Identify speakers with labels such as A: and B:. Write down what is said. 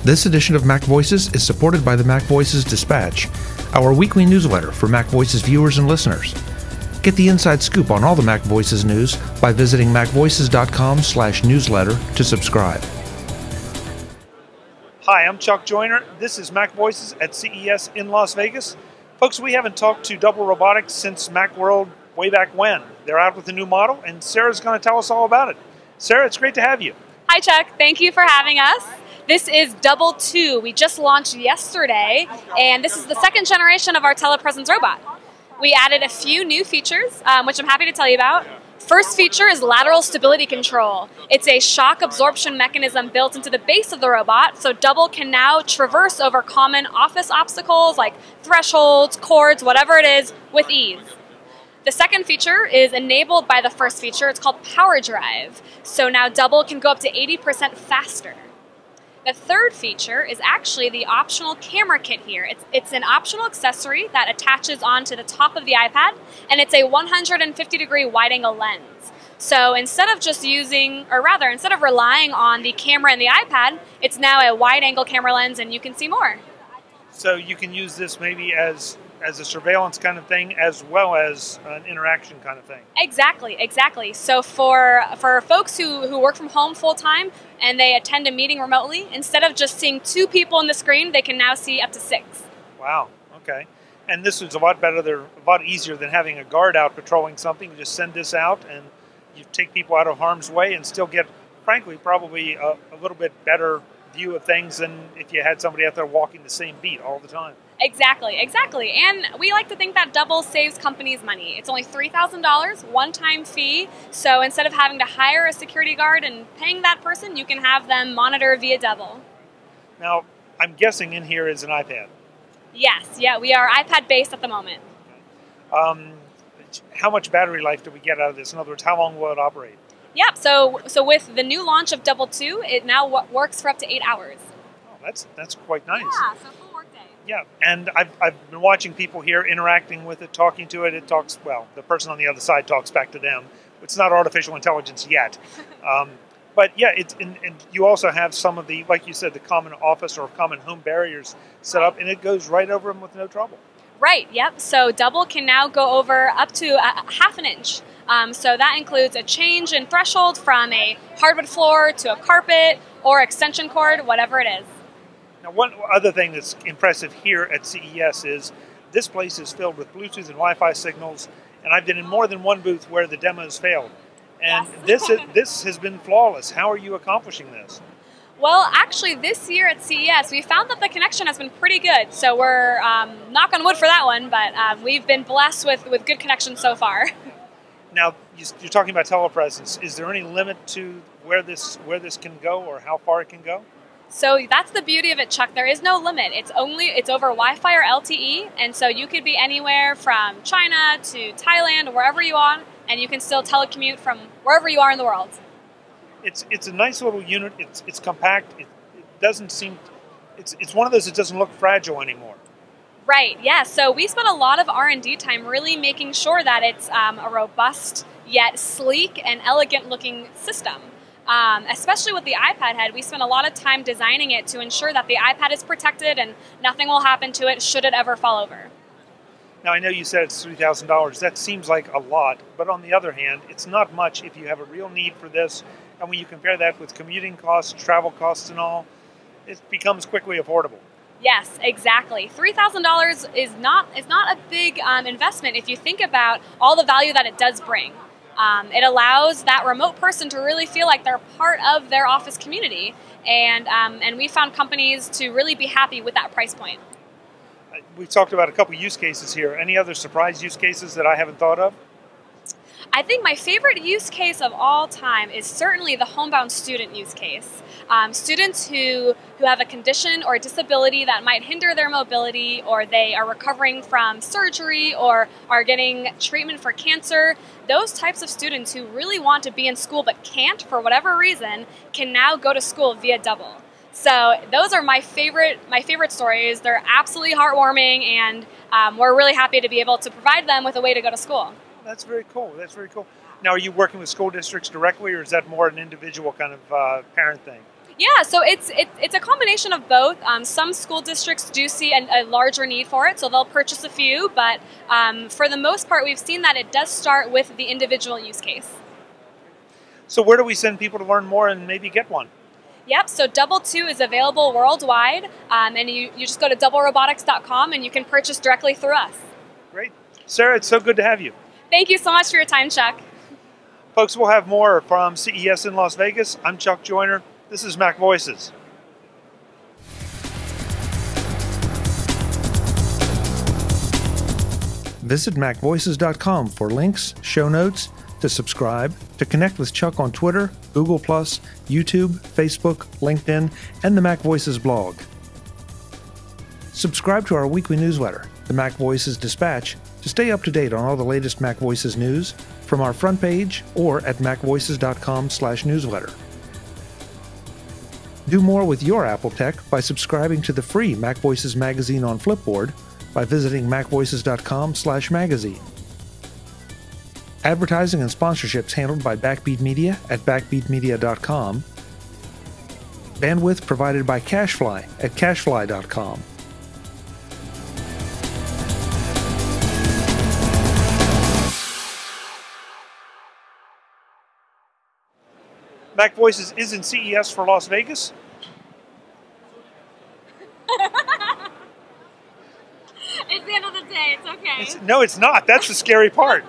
A: This edition of MacVoices is supported by the MacVoices Dispatch, our weekly newsletter for MacVoices viewers and listeners. Get the inside scoop on all the MacVoices news by visiting macvoices.com/newsletter to subscribe.
B: Hi, I'm Chuck Joyner. This is MacVoices at CES in Las Vegas. Folks, we haven't talked to Double Robotics since Macworld way back when. They're out with a new model, and Sarah's going to tell us all about it. Sarah, it's great to have you.
C: Hi, Chuck. Thank you for having us. This is Double 2. We just launched yesterday, and this is the second generation of our telepresence robot. We added a few new features, which I'm happy to tell you about. First feature is lateral stability control. It's a shock absorption mechanism built into the base of the robot, so Double can now traverse over common office obstacles like thresholds, cords, whatever it is, with ease. The second feature is enabled by the first feature. It's called Power Drive. So now Double can go up to 80% faster. The third feature is actually the optional camera kit here. It's an optional accessory that attaches onto the top of the iPad, and it's a 150-degree wide-angle lens. So instead of relying on the camera in the iPad, it's now a wide-angle camera lens, and you can see more.
B: So you can use this maybe as a surveillance kind of thing as well as an interaction kind of thing.
C: Exactly. So for folks who work from home full-time and they attend a meeting remotely, instead of just seeing 2 people on the screen, they can now see up to 6.
B: Wow, okay. And this is a lot easier than having a guard out patrolling something. You just send this out and you take people out of harm's way and still get, frankly, probably a little bit better view of things than if you had somebody out there walking the same beat all the time.
C: Exactly. And we like to think that Double saves companies money. It's only $3,000, one-time fee. So instead of having to hire a security guard and paying that person, you can have them monitor via Double.
B: Now, I'm guessing in here is an iPad.
C: Yes, we are iPad-based at the moment.
B: How much battery life do we get out of this? In other words, how long will it operate?
C: Yep, so with the new launch of Double 2, it now works for up to 8 hours.
B: Oh, that's quite nice.
C: Yeah, so full workday.
B: Yeah, and I've been watching people here interacting with it, talking to it. It talks, well, the person on the other side talks back to them. It's not artificial intelligence yet. But yeah, and you also have some of the, like you said, the common office or common home barriers set up, and it goes right over them with no trouble.
C: Right, yep. So Double can now go over up to a half an inch. So that includes a change in threshold from a hardwood floor to a carpet or extension cord, whatever it is.
B: Now, one other thing that's impressive here at CES is this place is filled with Bluetooth and Wi-Fi signals, and I've been in more than one booth where the demos failed. And
C: yes.
B: this has been flawless. How are you accomplishing this?
C: Well, actually, this year at CES, we found that the connection has been pretty good. So we're knock on wood for that one, but we've been blessed with good connection so far.
B: Now, you're talking about telepresence. Is there any limit to where this can go or how far it can go?
C: So that's the beauty of it, Chuck. There is no limit. It's over Wi-Fi or LTE, and so you could be anywhere from China to Thailand, wherever you are, and you can still telecommute from wherever you are in the world.
B: It's a nice little unit. It's compact. It doesn't seem. It's one of those that doesn't look fragile anymore.
C: Right. Yeah. So we spent a lot of R&D time really making sure that it's a robust yet sleek and elegant-looking system. Especially with the iPad head, we spent a lot of time designing it to ensure that the iPad is protected and nothing will happen to it should it ever fall over.
B: Now, I know you said it's $3,000. That seems like a lot, but on the other hand, it's not much if you have a real need for this. And when you compare that with commuting costs, travel costs and all, it becomes quickly affordable.
C: Yes, exactly. $3,000 is not a big investment if you think about all the value that it does bring. It allows that remote person to really feel like they're part of their office community, and we found companies to really be happy with that price point.
B: We've talked about a couple use cases here. Any other surprise use cases that I haven't thought of?
C: I think my favorite use case of all time is certainly the homebound student use case. Students who have a condition or a disability that might hinder their mobility, or they are recovering from surgery or are getting treatment for cancer, those types of students who really want to be in school but can't for whatever reason can now go to school via Double. So those are my favorite stories. They're absolutely heartwarming, and we're really happy to be able to provide them with a way to go to school.
B: That's very cool. That's very cool. Now, are you working with school districts directly, or is that more an individual kind of parent thing?
C: Yeah, so it's a combination of both. Some school districts do see a larger need for it, so they'll purchase a few, but for the most part, we've seen that it does start with the individual use case.
B: So where do we send people to learn more and maybe get one?
C: Yep, so Double 2 is available worldwide, and you just go to doublerobotics.com and you can purchase directly through us.
B: Great. Sarah, it's so good to have you.
C: Thank you so much for your time, Chuck.
B: Folks, we'll have more from CES in Las Vegas. I'm Chuck Joyner. This is MacVoices.
A: Visit MacVoices.com for links, show notes, to subscribe, to connect with Chuck on Twitter, Google+, YouTube, Facebook, LinkedIn, and the MacVoices blog. Subscribe to our weekly newsletter, the MacVoices Dispatch, to stay up to date on all the latest MacVoices news from our front page or at macvoices.com/newsletter. Do more with your Apple tech by subscribing to the free MacVoices magazine on Flipboard by visiting macvoices.com/magazine. Advertising and sponsorships handled by Backbeat Media at backbeatmedia.com. Bandwidth provided by CashFly at cashfly.com.
B: MacVoices is in CES for Las Vegas.
C: It's the end of the day. It's okay.
B: No, it's not. That's the scary part.